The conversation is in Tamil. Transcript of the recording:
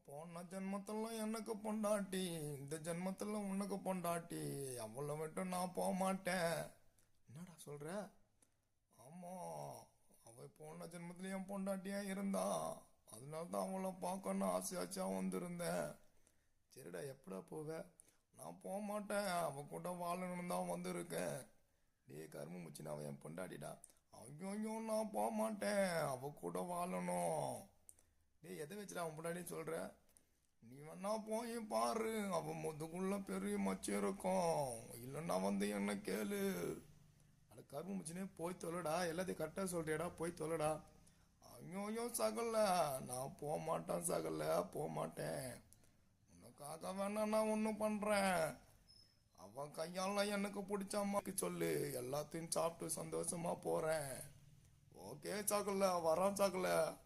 போன ஜென்மத்துல எனக்கு பொண்டாட்டி, இந்த ஜென்மத்துல உனக்கு பொண்டாட்டி, அவளை விட்டு நான் போக மாட்டேன். என்னடா சொல்ற? ஆமா, அவ போன ஜென்மத்துல என் பொண்டாட்டியா இருந்தா, அதனால தான் அவளை பார்க்கணும் ஆசையாச்சா வந்திருந்தேன். சரிடா, எப்படா போவ? நான் போக மாட்டேன், அவ கூட வாழணும்னு தான் வந்திருக்கேன். டேய் கரும்பு முச்சினா, அவன் என் பொண்டாட்டிடா. ஐயோ நான் போக மாட்டேன், அவ கூட வாழணும். டேய் எதை வச்சுடா அவன் பொண்டாட்டின்னு சொல்ற? நீ வேணா போய் பாரு, அவ முதுகுள்ள பெரிய மச்சம் இருக்கும். இல்லைன்னா வந்து என்ன கேளு. அட கரும்பு முச்சினே போய் தொலைடா, எல்லாத்தையும் கரெக்டாக சொல்றியாடா, போய் தொலைடா. ஐயோ சகல, நான் போக மாட்டேன் சகல, போக மாட்டேன். உனக்காக வேணா நான் ஒன்றும் பண்றேன். அவன் கையால எனக்கு பிடிச்ச அம்மாக்கு சொல்லு, எல்லாத்தையும் சாப்பிட்டு சந்தோஷமா போறேன். ஓகே சகல, வரான் சகல.